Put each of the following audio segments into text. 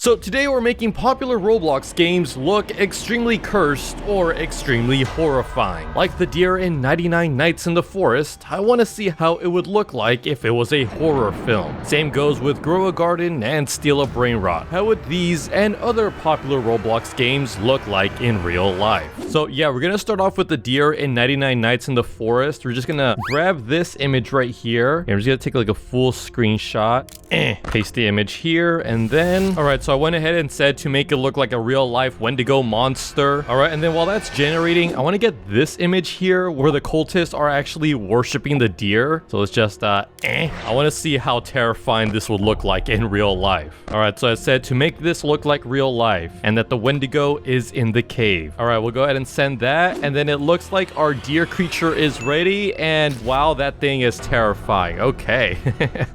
So today we're making popular Roblox games look extremely cursed or extremely horrifying. Like the deer in 99 Nights in the Forest, I want to see how it would look like if it was a horror film. Same goes with Grow a Garden and Steal a Brainrot. How would these and other popular Roblox games look like in real life? So yeah, we're gonna start off with the deer in 99 Nights in the Forest. We're just gonna grab this image right here. And I'm just gonna take like a full screenshot. Paste the image here, and then alright, so I went ahead and said to make it look like a real life Wendigo monster. Alright, and then while that's generating, I want to get this image here where the cultists are actually worshiping the deer. So let's just I want to see how terrifying this would look like in real life. Alright, so I said to make this look like real life and that the Wendigo is in the cave. Alright, we'll go ahead and send that, and then it looks like our deer creature is ready, and wow, that thing is terrifying. Okay.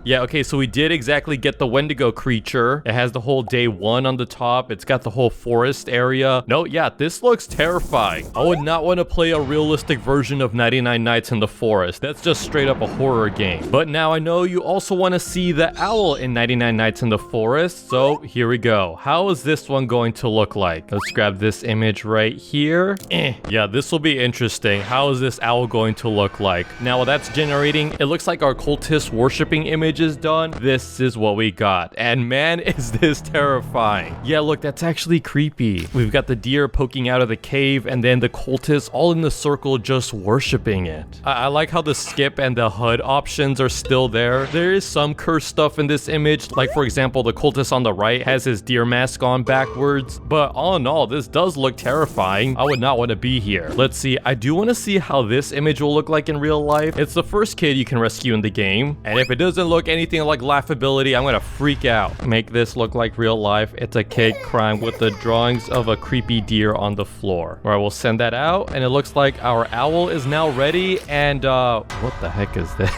Yeah, okay, so we did exactly get the Wendigo creature. It has the whole day 1 on the top. It's got the whole forest area. No, yeah, this looks terrifying. I would not want to play a realistic version of 99 Nights in the Forest. That's just straight up a horror game. But now I know you also want to see the owl in 99 Nights in the Forest, so here we go. How is this one going to look like? Let's grab this image right here. Yeah, this will be interesting. How is this owl going to look like? Now, while that's generating, it looks like our cultist worshipping image is done. This is what we got. And man, is this terrifying. Yeah, look, that's actually creepy. We've got the deer poking out of the cave, and then the cultists all in the circle just worshiping it. I like how the skip and the HUD options are still there. There is some cursed stuff in this image. Like, for example, the cultist on the right has his deer mask on backwards. But all in all, this does look terrifying. I would not want to be here. Let's see. I do want to see how this image will look like in real life. It's the first kid you can rescue in the game. And if it doesn't look anything like laughability, I'm going to freak out. Make this look like real life. It's a cake crime with the drawings of a creepy deer on the floor. All right, we'll send that out, and it looks like our owl is now ready. And what the heck is this?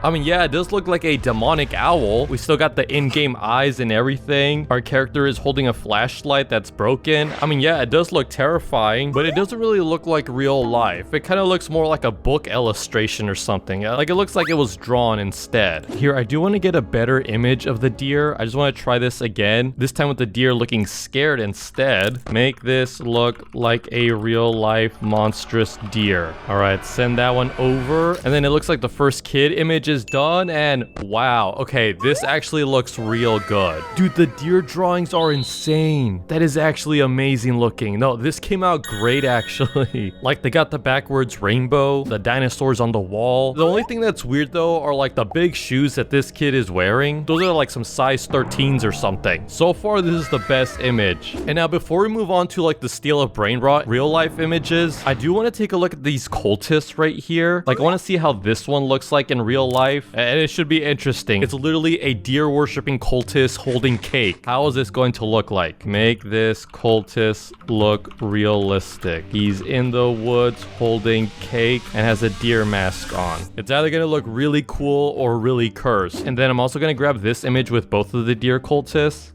I mean, yeah, it does look like a demonic owl. We still got the in-game eyes and everything. Our character is holding a flashlight that's broken. I mean, yeah, it does look terrifying, but it doesn't really look like real life. It kind of looks more like a book illustration or something. Like, it looks like it was drawn instead. Here, I do want to get a better image of the deer. I just want to try this again, this time with the deer looking scared instead. Make this look like a real life monstrous deer. All right, send that one over, and then it looks like the first kid image is done, and wow, okay, this actually looks real good. Dude, the deer drawings are insane. That is actually amazing looking. No, this came out great actually. Like, they got the backwards rainbow, the dinosaurs on the wall. The only thing that's weird though are like the big shoes that this kid is wearing. Those are like some size 13s or something. So far, this is the best image. And now before we move on to like the Steal a Brainrot real life images, I do want to take a look at these cultists right here. Like, I want to see how this one looks like in real life, and it should be interesting. It's literally a deer worshipping cultist holding cake. How is this going to look like? Make this cultist look realistic. He's in the woods holding cake and has a deer mask on. It's either going to look really cool or really cursed. And then I'm also going to grab this image with both of the deer cultists.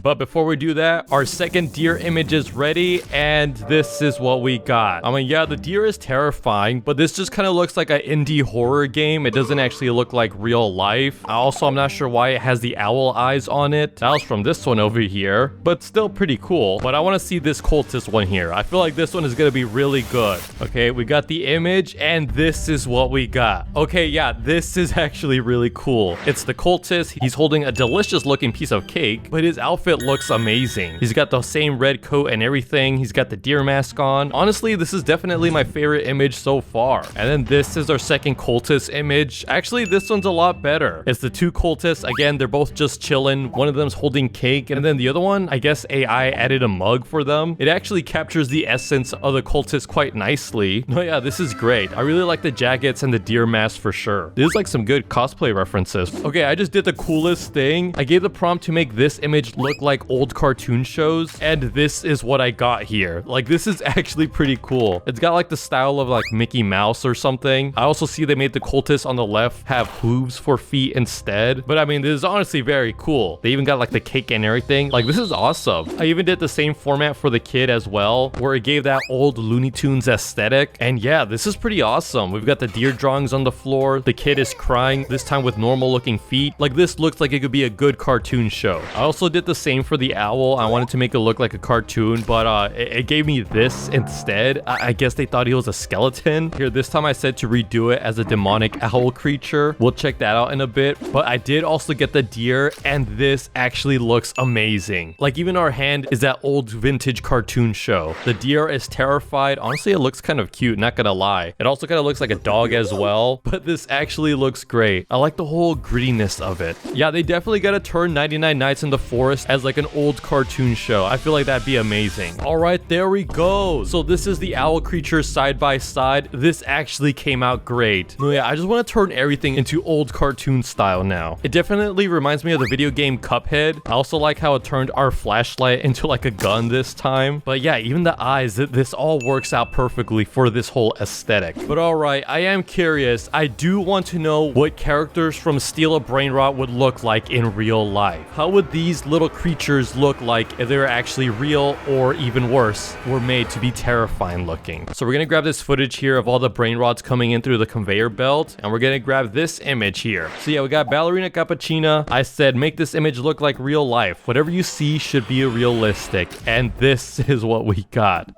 But before we do that, our second deer image is ready, and this is what we got. I mean, yeah, the deer is terrifying, but this just kind of looks like an indie horror game. It doesn't actually look like real life. Also, I'm not sure why it has the owl eyes on it. That was from this one over here, but still pretty cool. But I want to see this cultist one here. I feel like this one is going to be really good. Okay, we got the image, and this is what we got. Okay, yeah, this is actually really cool. It's the cultist. He's holding a delicious looking piece of cake, but his outfit looks amazing. He's got the same red coat and everything. He's got the deer mask on. Honestly, this is definitely my favorite image so far. And then this is our second cultist image. Actually, this one's a lot better. It's the two cultists. Again, they're both just chilling. One of them's holding cake, and then the other one, I guess AI added a mug for them. It actually captures the essence of the cultist quite nicely. No, yeah, this is great. I really like the jackets and the deer mask for sure. This is like some good cosplay references. Okay, I just did the coolest thing. I gave the prompt to make this image look like old cartoon shows, and this is what I got here. Like, this is actually pretty cool. It's got like the style of like Mickey Mouse or something. I also see they made the cultists on the left have hooves for feet instead. But I mean, this is honestly very cool. They even got like the cake and everything. Like, this is awesome. I even did the same format for the kid as well, where it gave that old Looney Tunes aesthetic. And yeah, this is pretty awesome. We've got the deer drawings on the floor. The kid is crying, this time with normal looking feet. Like, this looks like it could be a good cartoon show. I also did did the same for the owl. I wanted to make it look like a cartoon, but it gave me this instead. I guess they thought he was a skeleton. Here, this time I said to redo it as a demonic owl creature. We'll check that out in a bit. But I did also get the deer, and this actually looks amazing. Like, even our hand is that old vintage cartoon show. The deer is terrified. Honestly, it looks kind of cute, not gonna lie. It also kind of looks like a dog as well, but this actually looks great. I like the whole grittiness of it. Yeah, they definitely gotta turn 99 Nights in the Forest as like an old cartoon show. I feel like that'd be amazing. All right, there we go. So this is the owl creature side by side. This actually came out great. No, yeah, I just want to turn everything into old cartoon style now. It definitely reminds me of the video game Cuphead. I also like how it turned our flashlight into like a gun this time. But yeah, even the eyes, this all works out perfectly for this whole aesthetic. But all right, I am curious. I do want to know what characters from Steal a Brainrot would look like in real life. How would these little creatures look like if they were actually real, or even worse, were made to be terrifying looking? So we're gonna grab this footage here of all the brain rots coming in through the conveyor belt, and we're gonna grab this image here. So yeah, we got Ballerina Cappuccina. I said make this image look like real life. Whatever you see should be realistic, and this is what we got.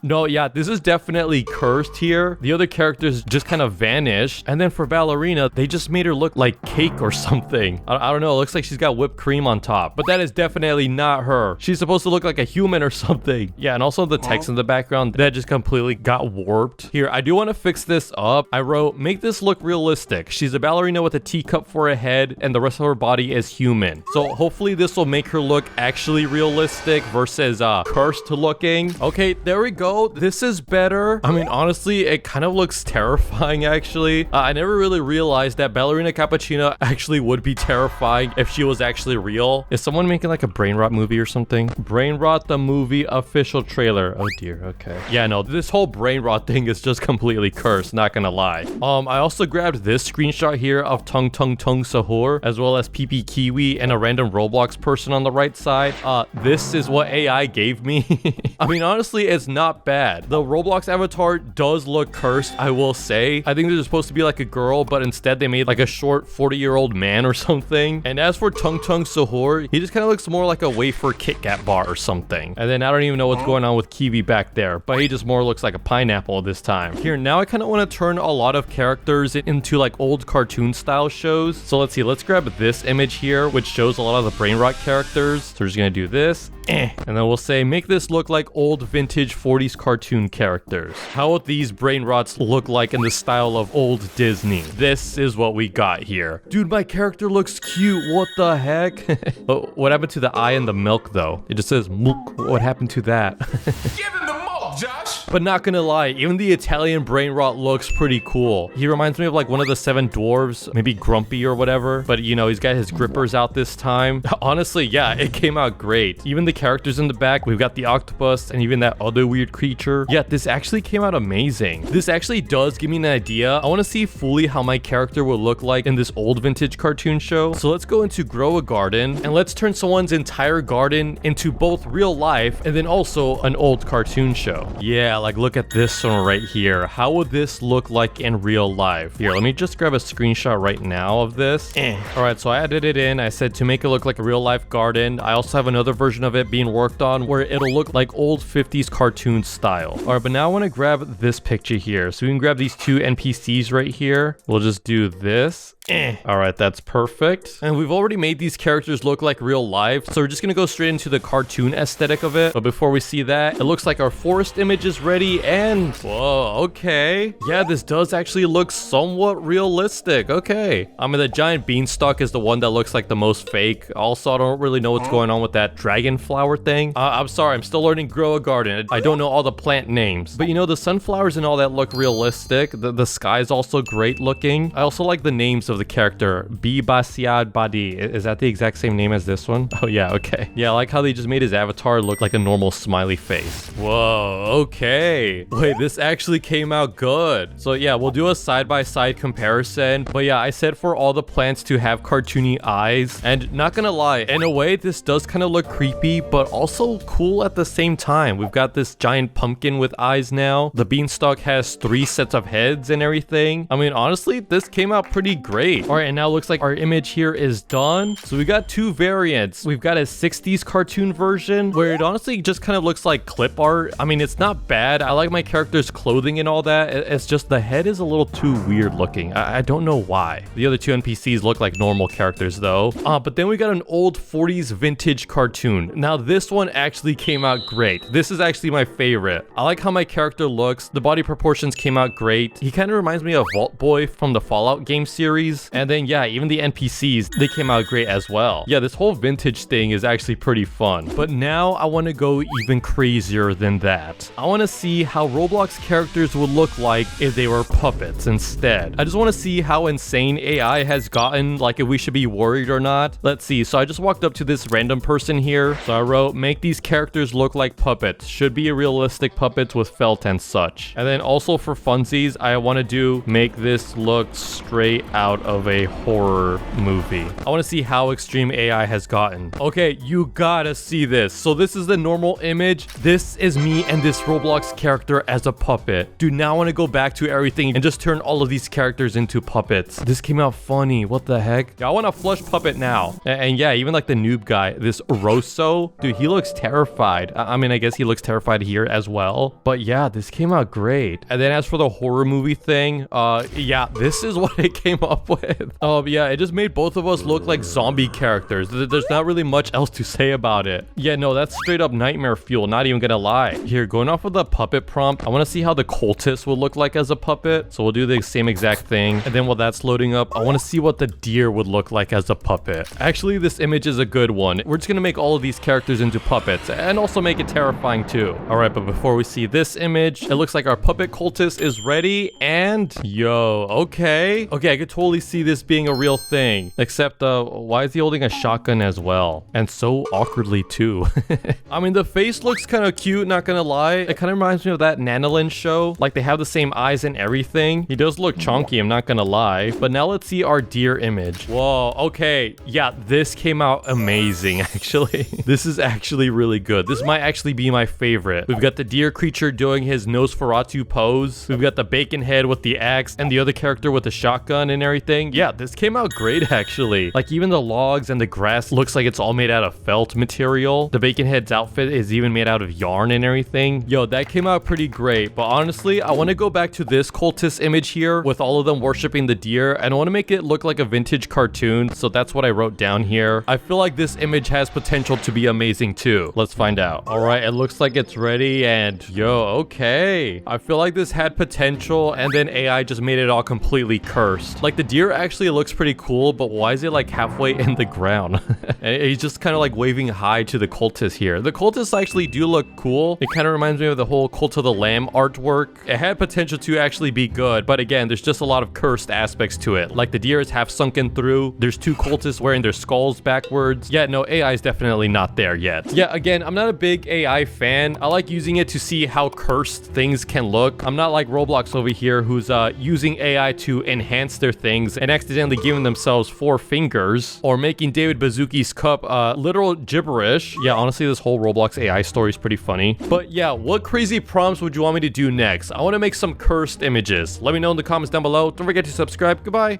No, yeah, this is definitely cursed here. The other characters just kind of vanished, and then for Ballerina, they just made her look like cake or something. I don't know, it looks like she's got whipped cream on top, but that is definitely not her. She's supposed to look like a human or something. Yeah, and also the text in the background, that just completely got warped. Here, I do want to fix this up. I wrote, make this look realistic. She's a ballerina with a teacup for a head, and the rest of her body is human. So hopefully this will make her look actually realistic versus cursed looking. Okay, there we go. This is better. I mean, honestly, it kind of looks terrifying, actually. I never really realized that Ballerina Cappuccina actually would be terrifying if she was actually real. Is someone making like a Brainrot movie or something? Brainrot the movie official trailer. Oh dear, okay. Yeah, no, this whole Brainrot thing is just completely cursed, not gonna lie. I also grabbed this screenshot here of Tung Tung Tung Sahur, as well as PP Kiwi and a random Roblox person on the right side. This is what AI gave me. I mean, honestly, it's not bad. The Roblox avatar does look cursed, I will say. I think they're supposed to be like a girl, but instead they made like a short 40-year-old man or something. And as for Tung Tung Sahur, he just kind of looks more like a wafer Kit Kat bar or something. And then I don't even know what's going on with Kiwi back there, but he just more looks like a pineapple this time. Here, now I kind of want to turn a lot of characters into like old cartoon style shows. So let's see, let's grab this image here, which shows a lot of the Brainrot characters. So we're just gonna do this. And then we'll say, make this look like old vintage 40s cartoon characters. How would these Brainrots look like in the style of old Disney? This is what we got here. Dude, my character looks cute. What the heck? Oh, what happened to the eye and the milk though? It just says milk. What happened to that? Give him the milk, Josh! But not gonna lie, even the Italian Brainrot looks pretty cool. He reminds me of like one of the 7 dwarves, maybe Grumpy or whatever. But you know, he's got his grippers out this time. Honestly, yeah, it came out great. Even the characters in the back, we've got the octopus and even that other weird creature. Yeah, this actually came out amazing. This actually does give me an idea. I want to see fully how my character will look like in this old vintage cartoon show. So let's go into Grow a Garden and let's turn someone's entire garden into both real life and then also an old cartoon show. Yeah, like look at this one right here. How would this look like in real life? Here, let me just grab a screenshot right now of this. All right, so I added it in. I said to make it look like a real life garden. I also have another version of it being worked on where it'll look like old 50s cartoon style. All right, but now I want to grab this picture here. So we can grab these 2 NPCs right here. We'll just do this. All right, that's perfect. And we've already made these characters look like real life, so we're just gonna go straight into the cartoon aesthetic of it. But before we see that, it looks like our forest image is ready, and whoa, okay. Yeah, this does actually look somewhat realistic. Okay. I mean, the giant beanstalk is the one that looks like the most fake. Also, I don't really know what's going on with that dragon flower thing. I'm sorry, I'm still learning Grow a Garden. I don't know all the plant names. But you know, the sunflowers and all that look realistic. The sky is also great looking. I also like the names of the character. Basiad Badi. Is that the exact same name as this one? Oh yeah, okay. Yeah, I like how they just made his avatar look like a normal smiley face. Whoa, okay. Wait, this actually came out good. So yeah, we'll do a side-by-side comparison. But yeah, I said for all the plants to have cartoony eyes. And not gonna lie, in a way, this does kind of look creepy, but also cool at the same time. We've got this giant pumpkin with eyes now. The beanstalk has 3 sets of heads and everything. I mean, honestly, this came out pretty great. great. All right, and now it looks like our image here is done. So we got two variants. We've got a 60s cartoon version where it honestly just kind of looks like clip art. I mean, it's not bad. I like my character's clothing and all that. It's just the head is a little too weird looking. I don't know why. The other two NPCs look like normal characters though. But then we got an old 40s vintage cartoon. Now this one actually came out great. This is actually my favorite. I like how my character looks. The body proportions came out great. He kind of reminds me of Vault Boy from the Fallout game series. And then yeah, even the NPCs, they came out great as well. Yeah, this whole vintage thing is actually pretty fun. But now I want to go even crazier than that. I want to see how Roblox characters would look like if they were puppets instead. I just want to see how insane AI has gotten, like if we should be worried or not. Let's see. So I just walked up to this random person here. So I wrote, make these characters look like puppets. Should be realistic puppets with felt and such. And then also for funsies, I want to do make this look straight out of a horror movie. I want to see how extreme AI has gotten. Okay, you gotta see this. So this is the normal image. This is me and this Roblox character as a puppet. Dude, now I want to go back to everything and just turn all of these characters into puppets. This came out funny. What the heck? Yeah, I want a flush puppet now. And yeah, even like the noob guy, this Rosso, dude, he looks terrified. I mean, I guess he looks terrified here as well. But yeah, this came out great. And then as for the horror movie thing, yeah, this is what it came up with. Yeah, it just made both of us look like zombie characters. There's not really much else to say about it. Yeah, no, that's straight up nightmare fuel, not even gonna lie. Here, going off of the puppet prompt, I want to see how the cultist would look like as a puppet. So we'll do the same exact thing. And then while that's loading up, I want to see what the deer would look like as a puppet. Actually, this image is a good one. We're just gonna make all of these characters into puppets and also make it terrifying too. All right, but before we see this image, it looks like our puppet cultist is ready. And yo, okay, I could totally see this being a real thing. Except why is he holding a shotgun as well? And so awkwardly too. I mean, the face looks kind of cute, not gonna lie. It kind of reminds me of that Nanolin show. Like they have the same eyes and everything. He does look chunky, I'm not gonna lie. But now let's see our deer image. Whoa, okay. Yeah, this came out amazing actually. This is actually really good. This might actually be my favorite. We've got the deer creature doing his Nosferatu pose. We've got the bacon head with the axe and the other character with the shotgun and everything. Yeah, this came out great actually. Like even the logs and the grass looks like it's all made out of felt material. The bacon head's outfit is even made out of yarn and everything. Yo, that came out pretty great. But honestly, I want to go back to this cultist image here with all of them worshiping the deer, and I want to make it look like a vintage cartoon. So that's what I wrote down here. I feel like this image has potential to be amazing too. Let's find out. All right, it looks like it's ready, and yo, okay. I feel like this had potential, and then AI just made it all completely cursed. Like the deer actually looks pretty cool, but why is it like halfway in the ground? And he's just kind of like waving hi to the cultists here. The cultists actually do look cool. It kind of reminds me of the whole Cult of the Lamb artwork. It had potential to actually be good, but again, there's just a lot of cursed aspects to it. Like the deer is half sunken through. There's two cultists wearing their skulls backwards. Yeah, no, AI is definitely not there yet. Yeah, again, I'm not a big AI fan. I like using it to see how cursed things can look. I'm not like Roblox over here who's using AI to enhance their things and accidentally giving themselves 4 fingers or making David Bazuki's cup literal gibberish. Yeah, honestly, this whole Roblox AI story is pretty funny. But yeah, what crazy prompts would you want me to do next? I want to make some cursed images. Let me know in the comments down below. Don't forget to subscribe. Goodbye.